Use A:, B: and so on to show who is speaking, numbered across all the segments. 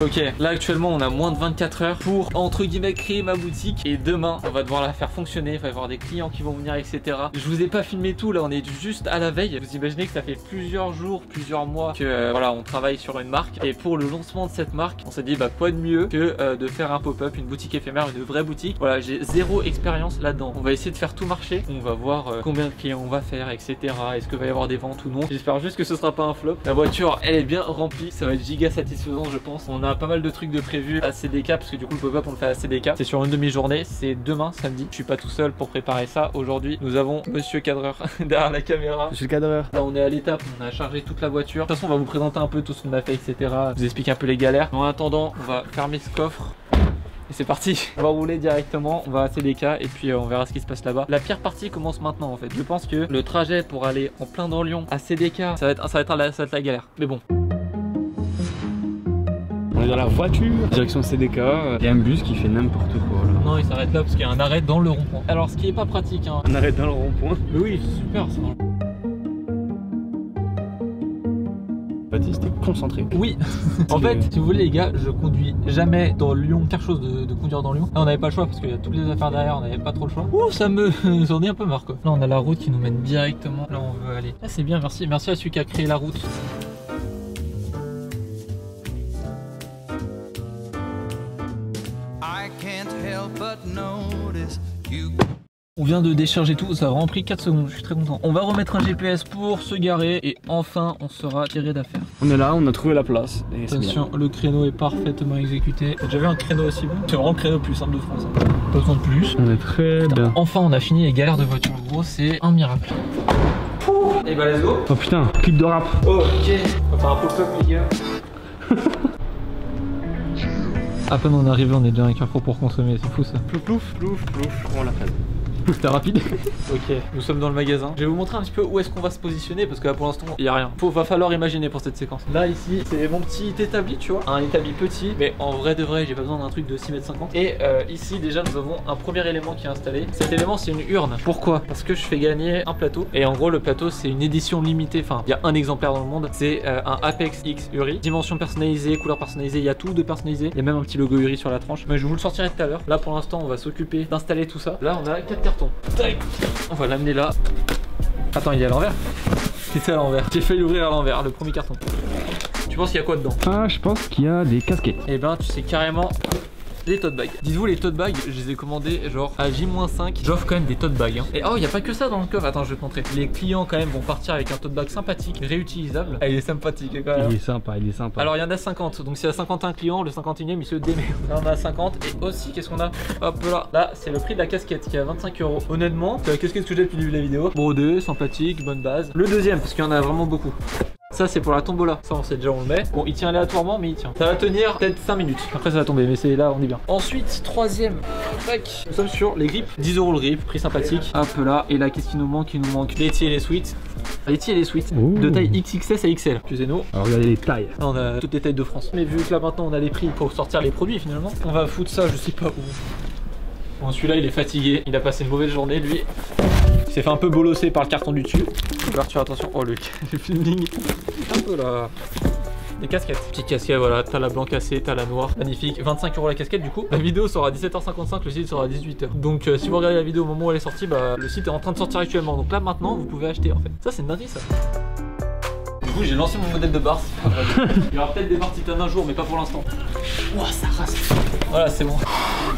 A: Ok, là actuellement on a moins de 24 heures pour entre guillemets créer ma boutique et demain on va devoir la faire fonctionner, il va y avoir des clients qui vont venir etc. Je vous ai pas filmé tout là, on est juste à la veille. Vous imaginez que ça fait plusieurs jours, plusieurs mois que voilà on travaille sur une marque et pour le lancement de cette marque on s'est dit bah quoi de mieux que de faire un pop-up, une boutique éphémère, une vraie boutique. Voilà, j'ai zéro expérience là-dedans. On va essayer de faire tout marcher, on va voir combien de clients on va faire etc. Est-ce qu'il va y avoir des ventes ou non. J'espère juste que ce sera pas un flop. La voiture elle est bien remplie, ça va être giga satisfaisant je pense. On a pas mal de trucs de prévu à CDK parce que du coup le pop-up on le fait à CDK. C'est sur une demi-journée, c'est demain samedi. Je suis pas tout seul pour préparer ça. Aujourd'hui nous avons monsieur cadreur derrière la caméra.
B: Monsieur le cadreur.
A: Là on est à l'étape, on a chargé toute la voiture. De toute façon on va vous présenter un peu tout ce qu'on a fait etc. Vous expliquer un peu les galères. En attendant on va fermer ce coffre. Et c'est parti, on va rouler directement, on va à CDK et puis on verra ce qui se passe là-bas. La pire partie commence maintenant en fait. Je pense que le trajet pour aller en plein dans Lyon à CDK, ça va être la galère. Mais bon.
B: On est dans la voiture, direction CDK, il y a un bus qui fait n'importe quoi là.
A: Non il s'arrête là parce qu'il y a un arrêt dans le rond-point. Alors ce qui est pas pratique hein.
B: On arrête dans le rond-point.
A: Mais oui c'est super ça.
B: Baptiste est concentré.
A: Oui. En fait, si vous voulez les gars, je conduis jamais dans Lyon, quelque chose de conduire dans Lyon. Là on n'avait pas le choix parce qu'il y a toutes les affaires derrière, on n'avait pas trop le choix. Ouh ça me j'en ai un peu marre quoi. Là on a la route qui nous mène directement là où on veut aller. Là c'est bien, merci. Merci à celui qui a créé la route. On vient de décharger tout, ça a vraiment pris 4 secondes, je suis très content. On va remettre un GPS pour se garer et enfin on sera tiré d'affaire.
B: On est là, on a trouvé la place. Et
A: attention, le créneau est parfaitement exécuté. T'as déjà vu un créneau aussi bon? C'est vraiment le créneau le plus simple de France. Pas besoin de plus.
B: On est très bien.
A: Enfin on a fini les galères de voiture, gros c'est un miracle. Et bah let's go.
B: Oh putain, clip de rap.
A: Oh, ok, on va faire un pop-up les gars. À peine on est arrivé, on est déjà un carrefour pour consommer, c'est fou ça.
B: Plouf plouf, plouf plouf, on l'a fait.
A: C'était rapide. Ok, nous sommes dans le magasin. Je vais vous montrer un petit peu où est-ce qu'on va se positionner parce que là pour l'instant il n'y a rien. Va falloir imaginer pour cette séquence. Là ici c'est mon petit établi tu vois. Un établi petit mais en vrai de vrai j'ai pas besoin d'un truc de 6,50 m. Et ici déjà nous avons un premier élément qui est installé. Cet élément c'est une urne. Pourquoi? Parce que je fais gagner un plateau. Et en gros le plateau c'est une édition limitée. Enfin il y a un exemplaire dans le monde. C'est un Apex X Uri. Dimension personnalisée, couleur personnalisée. Il y a tout de personnalisé. Il y a même un petit logo Uri sur la tranche. Mais je vous le sortirai tout à l'heure. Là pour l'instant on va s'occuper d'installer tout ça. Là on a 4 cartons. Tac. On va l'amener là. Attends, il est à l'envers. C'était à l'envers. J'ai failli l'ouvrir à l'envers, le premier carton. Tu penses qu'il y a quoi dedans?
B: Ah, je pense qu'il y a des casquettes.
A: Eh ben, tu sais carrément les tote bags. Dites-vous, les tote bags, je les ai commandés genre à J-5. J'offre quand même des tote bags. Hein. Et oh, il n'y a pas que ça dans le coffre. Attends, je vais te montrer. Les clients quand même vont partir avec un tote bag sympathique, réutilisable. Ah, il est sympathique quand même.
B: Il est sympa, il est sympa.
A: Alors, il y en a 50. Donc, s'il y a 51 clients, le 51e, il se démerde. Là, on a 50. Et aussi, qu'est-ce qu'on a? Hop là. Là, c'est le prix de la casquette qui est à 25 €. Honnêtement, c'est la casquette que j'ai depuis le début de la vidéo. Brodé, sympathique, bonne base. Le deuxième, parce qu'il y en a vraiment beaucoup. Ça c'est pour la tombola, ça on sait déjà on le met. Bon il tient aléatoirement mais il tient. Ça va tenir peut-être 5 minutes, après ça va tomber mais c'est là on est bien. Ensuite troisième, tac. Nous sommes sur les grippes, 10 € le grip, prix sympathique. Hop là, et là qu'est-ce qui nous manque? Il nous manque les tis et les suites. Les tis et les suites, de taille XXS à XL. Excusez-nous.
B: Alors regardez les tailles.
A: Là, on a toutes les tailles de France. Mais vu que là maintenant on a les prix pour sortir les produits finalement, on va foutre ça je sais pas où. Bon celui-là il est fatigué, il a passé une mauvaise journée lui. Il s'est fait un peu bolosser par le carton du dessus. Ouverture, attention. Oh le filming. Un peu là. Des casquettes. Petite casquette, voilà. T'as la blanc cassée, t'as la noire. Magnifique. 25 € la casquette du coup. La vidéo sera à 17h55, le site sera à 18 h. Donc si vous regardez la vidéo au moment où elle est sortie, bah le site est en train de sortir actuellement. Donc là maintenant vous pouvez acheter en fait. Ça c'est une dinguerie ça. Du coup j'ai lancé mon modèle de bar. Il y aura peut-être des barres titane un jour mais pas pour l'instant. Ouah ça rase. Voilà c'est bon.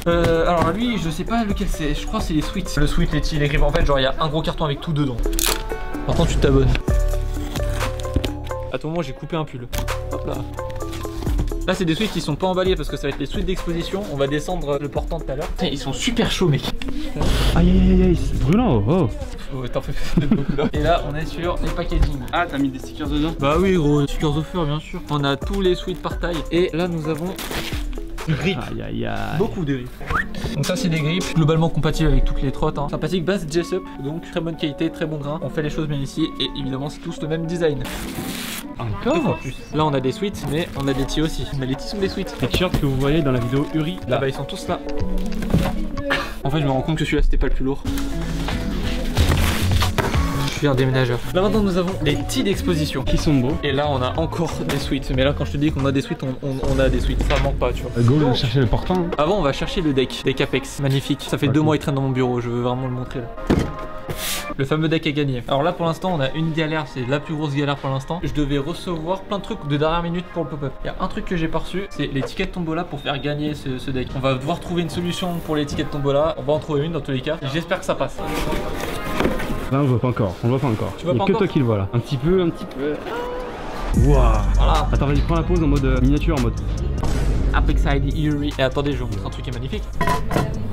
A: Alors lui je sais pas lequel c'est, je crois que c'est les sweets. Le sweet, les tis, les grippes, en fait genre il y a un gros carton avec tout dedans. Maintenant tu t'abonnes. À tout moment j'ai coupé un pull. Hop là. Là c'est des sweets qui sont pas emballés parce que ça va être les sweets d'exposition. On va descendre le portant tout à l'heure. Ils sont super chauds mec.
B: Aïe aïe aïe, c'est brûlant. Oh.
A: Oh t'en fais beaucoup là. Et là on est sur les packaging.
B: Ah t'as mis des stickers dedans?
A: Bah oui gros, stickers au fur bien sûr. On a tous les sweets par taille. Et là nous avons grippes.
B: Aïe aïe aïe.
A: Beaucoup de grippes. Donc ça c'est des grippes globalement compatibles avec toutes les trottes. Hein. Sympathique base Jessup, donc très bonne qualité, très bon grain. On fait les choses bien ici et évidemment c'est tous le même design.
B: Encore
A: plus. Là on a des sweats mais on a des tis aussi. Mais les tis sont des sweats.
B: Les t-shirts que vous voyez dans la vidéo Uri.
A: Là bah ils sont tous là. En fait je me rends compte que celui-là c'était pas le plus lourd. suis un déménageur. Là maintenant nous avons des petits d'exposition
B: Qui sont beaux.
A: et là on a encore des suites. Mais là quand je te dis qu'on a des suites, on a des suites, ça manque pas tu vois.
B: Go,
A: Donc,
B: chercher le portant. Hein.
A: avant on va chercher le deck Apex, magnifique. Ça fait 2 mois il traîne dans mon bureau, je veux vraiment le montrer là. Le fameux deck à gagner. Alors là pour l'instant on a une galère, c'est la plus grosse galère pour l'instant. Je devais recevoir plein de trucs de dernière minute pour le pop-up. Il y a un truc que j'ai pas reçu, c'est les tickets de tombola pour faire gagner ce deck. On va devoir trouver une solution pour les tickets de tombola. On va en trouver une dans tous les cas. J'espère que ça passe.
B: Là on le voit pas encore, on le voit pas encore.
A: Tu vois
B: Il y
A: pas
B: a que
A: encore
B: toi qui le vois là. Un petit peu. Waouh.
A: Voilà.
B: Attends, vas-y, prends la pause en mode miniature, en mode.
A: Apex ID Yuri. Et attendez, je vais vous montrer un truc qui est magnifique.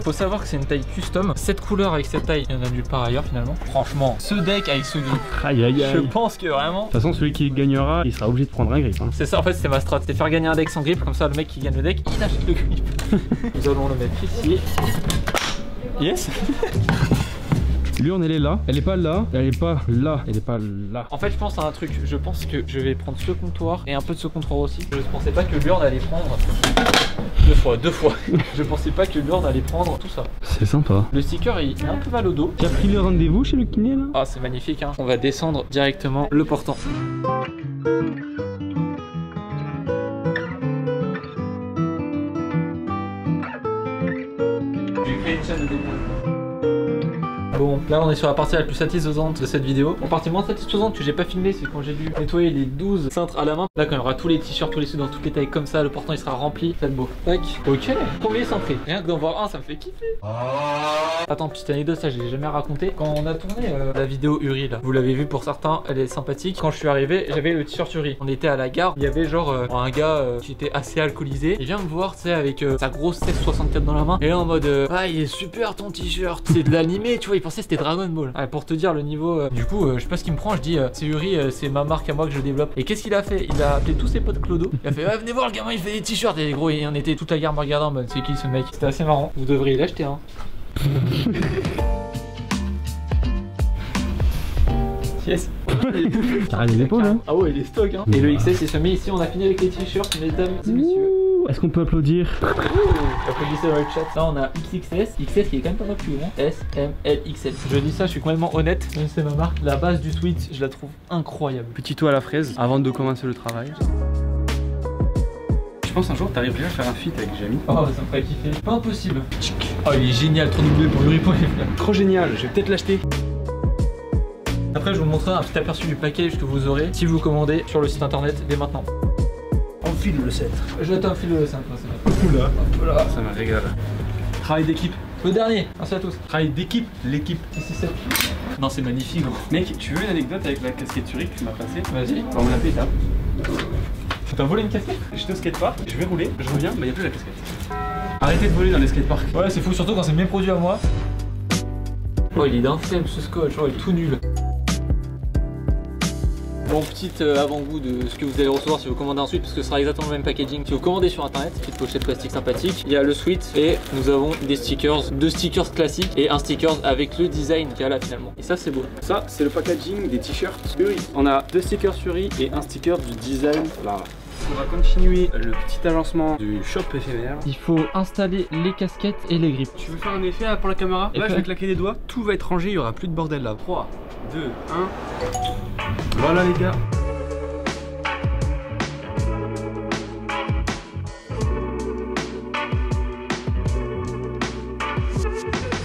A: Faut savoir que c'est une taille custom. Cette couleur avec cette taille, il y en a nulle part ailleurs finalement. Franchement, ce deck avec ce grip,
B: Aïe aïe aïe.
A: je pense que vraiment.
B: De toute façon, celui qui gagnera, il sera obligé de prendre un grip. Hein.
A: C'est ça en fait, c'est ma strat. C'est faire gagner un deck sans grip, comme ça le mec qui gagne le deck, il achète le grip. Nous allons le mettre ici. Yes.
B: L'urne elle est là, elle est pas là, elle est pas là, elle est pas là.
A: En fait, je pense à un truc. Je pense que je vais prendre ce comptoir et un peu de ce comptoir aussi. Je pensais pas que l'urne allait prendre deux fois. Je pensais pas que l'urne allait prendre tout ça.
B: C'est sympa.
A: Le sticker il est un peu mal au dos.
B: Tu as pris le rendez-vous chez le kiné là?
A: Ah, c'est magnifique hein. On va descendre directement le portant. J'ai créé une chaîne de début. Bon, là on est sur la partie la plus satisfaisante de cette vidéo. La partie moins satisfaisante que j'ai pas filmé, c'est quand j'ai dû nettoyer les 12 cintres à la main. Là quand il y aura tous les t-shirts, tous les sous dans toutes les tailles comme ça, le portant il sera rempli, ça va être beau. Tac, ok, combien cintré. Rien que d'en voir un, ça me fait kiffer. Attends, petite anecdote, ça je l'ai jamais raconté. Quand on a tourné la vidéo Uri là, vous l'avez vu pour certains, elle est sympathique. Quand je suis arrivé, j'avais le t-shirt Uri. On était à la gare, il y avait genre un gars qui était assez alcoolisé. Il vient me voir, tu sais, avec sa grosse 1664 dans la main. Et là en mode, ah il est super ton t-shirt, c'est de l'animé, tu vois, il pensait c'était Dragon Ball. Ah, pour te dire le niveau, du coup, je sais pas ce qu'il me prend, je dis, c'est Uri, c'est ma marque à moi que je développe. Et qu'est-ce qu'il a fait? Il a appelé tous ses potes Clodo. Il a fait, ouais, venez voir le gamin, il fait des t-shirts. Et gros, on était toute la gare me regardant en mode, c'est qui ce mec? C'était assez marrant. Vous devriez l'acheter, hein. Yes.
B: T'as les épaules hein.
A: Ah ouais, il est stock hein. Et le XS il se met ici, on a fini avec les t-shirts, mesdames et messieurs.
B: Est-ce qu'on peut applaudir?
A: Applaudissez dans le chat. Là on a XXS, XS qui est quand même pas mal plus grand. S, M, L, XL. Je dis ça, je suis complètement honnête, même si c'est ma marque. La base du sweat, je la trouve incroyable.
B: Petit toit à la fraise avant de commencer le travail. Je pense un jour t'arriverais à faire un feat avec Jamie.
A: Oh ça me ferait kiffer. Pas impossible. Oh il est génial, trop doublé pour Yuri.
B: Trop génial, je vais peut-être l'acheter.
A: Après je vous montrerai un petit aperçu du package que vous aurez si vous commandez sur le site internet dès maintenant.
C: Enfile le 7.
A: Je t'enfile le 5. Oula, voilà.
B: Ça me régale.
A: Travail d'équipe. Le dernier, merci à tous.
B: Travail d'équipe, l'équipe.
A: Ici c'est. Non c'est magnifique gros.
B: Mec, tu veux une anecdote avec la casquette Uri que tu m'as passée?
A: Vas-y.
B: On me l'a fait là.
A: T'as volé une casquette?
B: J'étais au skatepark, je vais rouler, je reviens, bah y'a plus la casquette. Arrêtez de voler dans les skateparks.
A: Ouais c'est fou, surtout quand c'est mes produits à moi. Oh il est d'un flemme ce scotch, oh il est tout nul. Bon, petite avant-goût de ce que vous allez recevoir si vous commandez ensuite, parce que ce sera exactement le même packaging. Si vous commandez sur internet, petite pochette plastique sympathique, il y a le sweat et nous avons des stickers, 2 stickers classiques et un sticker avec le design qu'il y a là finalement. Et ça c'est beau.
B: Ça, c'est le packaging des t-shirts Uri. On a 2 stickers Uri et un sticker du design là. On va continuer le petit agencement du shop éphémère.
A: Il faut installer les casquettes et les grippes.
B: Tu veux faire un effet là, pour la caméra? Là, je vais claquer les doigts, tout va être rangé, il y aura plus de bordel là. 3, 2, 1. Voilà les gars.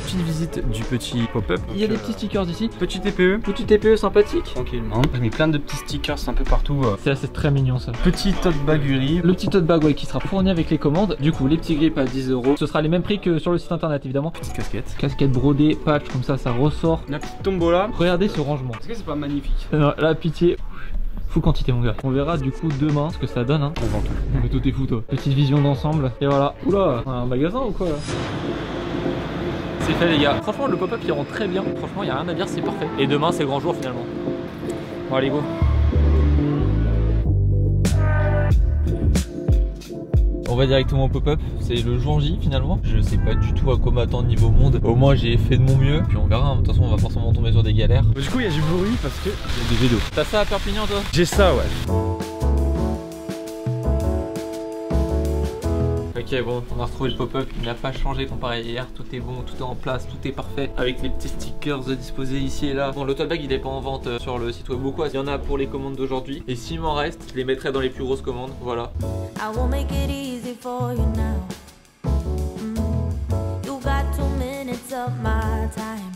B: Petite visite du petit pop-up.
A: Il y a des petits stickers ici.
B: Petit TPE.
A: Petit TPE sympathique.
B: Tranquillement. J'ai mis plein de petits stickers un peu partout.
A: C'est très mignon ça.
B: Petit tote bag Uri.
A: Le petit tote bag ouais, qui sera fourni avec les commandes. Du coup les petits grips à 10 €. Ce sera les mêmes prix que sur le site internet évidemment.
B: Petite casquette.
A: Casquette brodée, patch comme ça ressort.
B: La petite tombola.
A: Regardez ce rangement.
B: Est-ce que c'est pas magnifique?
A: Non, la pitié. Fou quantité mon gars. On verra du coup demain ce que ça donne hein.
B: On vend tout.
A: Mais toi t'es fou toi. Petite vision d'ensemble. Et voilà. Oula, un magasin ou quoi là? C'est fait les gars. Franchement le pop-up il rend très bien. Franchement il n'y a rien à dire, c'est parfait. Et demain c'est le grand jour finalement. Bon allez go. On va directement au pop-up, c'est le jour J finalement. Je sais pas du tout à quoi m'attendre niveau monde. Au moins j'ai fait de mon mieux. Puis on verra, de toute façon on va forcément tomber sur des galères.
B: Du coup il y a du bruit parce que il y a des vélos.
A: T'as ça à Perpignan toi?
B: J'ai ça ouais.
A: Ok, bon, on a retrouvé le pop-up, il n'a pas changé comparé à hier, tout est bon, tout est en place, tout est parfait, avec les petits stickers disposés ici et là. Bon, le tote bag il est pas en vente sur le site web ou quoi, il y en a pour les commandes d'aujourd'hui, et s'il m'en reste, je les mettrai dans les plus grosses commandes, voilà.
D: I won't make it easy for you now. You got 2 minutes of my time,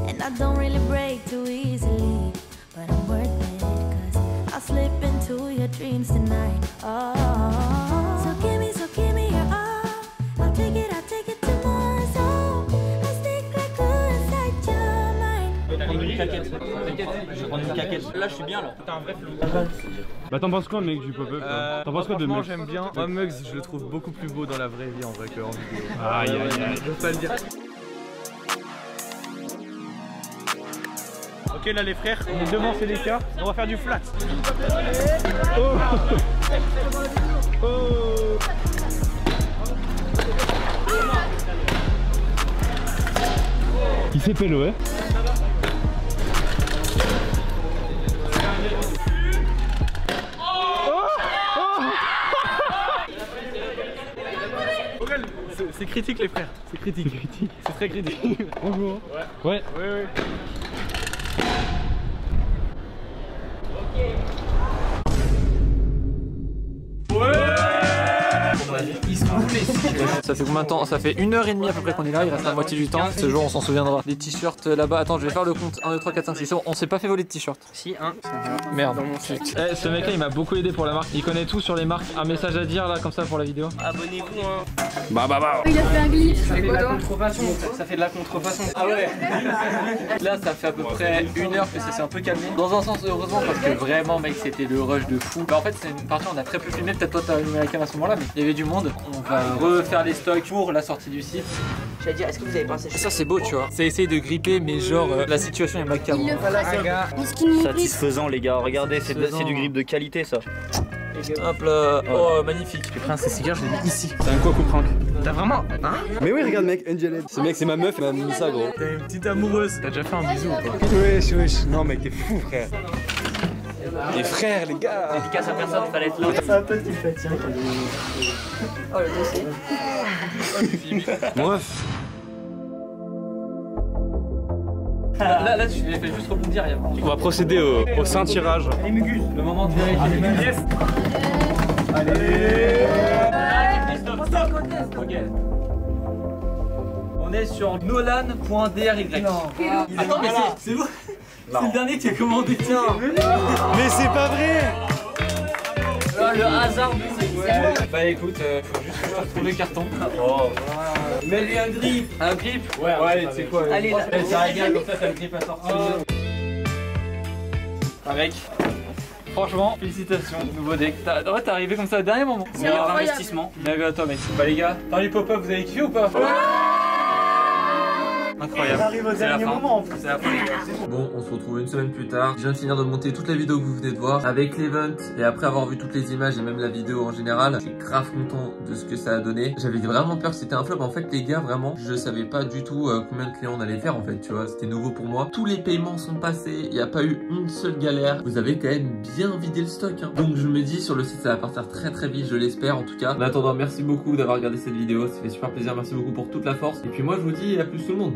D: and I don't really break too easily, but I'm worth it, 'cause I'll slip into your dreams tonight. Oh, so give me your all. I'll take it tomorrow. So I'll stick like glue inside your mind.
A: Je vais prendre une caquette, je vais prendre une caquette. Là je suis bien là. T'as un vrai flou.
B: Bah t'en penses quoi mec du pop-up? T'en penses quoi de Mugs?
E: J'aime bien. Moi Mugs je le trouve beaucoup plus beau dans la vraie vie en vrai qu'en vidéo.
B: Aïe aïe aïe.
E: Je peux pas le dire.
C: Ok, là les frères, on est devant CDK, on va faire du flat.
B: Oh. Oh. Il s'est pélo, ouais.
E: C'est critique les frères, c'est critique. C'est très critique.
B: Bonjour. Ouais.
E: Ouais.
A: Ça fait combien de temps? Ça fait 1h30 à peu près qu'on est là, il reste la moitié du temps. Ce jour on s'en souviendra. Les t-shirts là-bas, attends je vais faire le compte. 1, 2, 3, 4, 5, 6, on s'est pas fait voler de t-shirts.
E: Si, un.
A: Merde.
E: Dans mon sac.
A: Eh, ce mec là il m'a beaucoup aidé pour la marque, il connaît tout sur les marques. Un message à dire là comme ça pour la vidéo.
E: Abonnez-vous hein.
B: Bah.
F: Il a fait un glitch.
E: Ça fait de la contrefaçon. Ça fait de la contrefaçon.
A: Ah ouais. Là ça fait à peu près 1 heure que ça s'est un peu calmé. Dans un sens heureusement parce que vraiment mec c'était le rush de fou. Bah en fait c'est une partie on a très peu filmé, peut-être toi t'as allumé la cam à ce moment là mais il y avait du monde. On va refaire les stocks pour la sortie du site.
G: J'allais dire, est-ce que vous avez pensé?
A: Ça c'est beau tu vois. C'est essayer de gripper mais genre la situation est macabre.
F: Satisfaisant
G: les gars, regardez, c'est du grip de qualité ça.
A: Hop là, oh magnifique. J'ai pris un cigare, je l'ai mis ici.
E: C'est un quoi coup prank? T'as vraiment? Hein?
B: Mais oui, regarde mec, Angel. Ce mec c'est ma meuf, elle m'a mis ça gros.
E: T'as une petite amoureuse. T'as déjà fait un bisou ou pas?
B: Wesh. Non mec, t'es fou frère. Les frères, les gars.
G: Dédicace à personne, fallait être là.
C: C'est un peu qui fait tiens.
G: Oh le dossier.
B: Bref.
A: Là tu les fais juste rebondir.
B: On va procéder au saint tirage.
A: Le moment de vérifier les lumières.
C: Allez.
A: Ok. On est sur nolan.dry. Attends mais c'est vous. C'est le dernier qui a commandé.
B: Mais c'est pas vrai.
A: Le hasard Bah écoute, faut juste que je retrouve le carton. Oh. Mets-lui un grip. Un grip? Ouais, c'est quoi?
G: Allez là.
A: Ça régale comme ça, t'as le grip à sortir. Avec. Franchement, félicitations, nouveau deck. T'es arrivé comme ça au dernier moment.
G: C'est un investissement.
A: Bien vu à toi mec. Bah les gars, dans les pop-up vous avez kiffé ou pas? Incroyable.
C: On arrive au dernier moment en plus.
A: C'est la fin les gars. Bon, on se retrouve une semaine plus tard. Je viens de finir de monter toute la vidéo que vous venez de voir avec l'event et après avoir vu toutes les images et même la vidéo en général, je suis grave content de ce que ça a donné. J'avais vraiment peur que c'était un flop. En fait les gars, vraiment, je savais pas du tout combien de clients on allait faire en fait, tu vois. C'était nouveau pour moi. Tous les paiements sont passés. Il n'y a pas eu une seule galère. Vous avez quand même bien vidé le stock. Hein. Donc je me dis sur le site ça va partir très vite, je l'espère en tout cas. En attendant, merci beaucoup d'avoir regardé cette vidéo. Ça fait super plaisir. Merci beaucoup pour toute la force. Et puis moi je vous dis à plus tout le monde.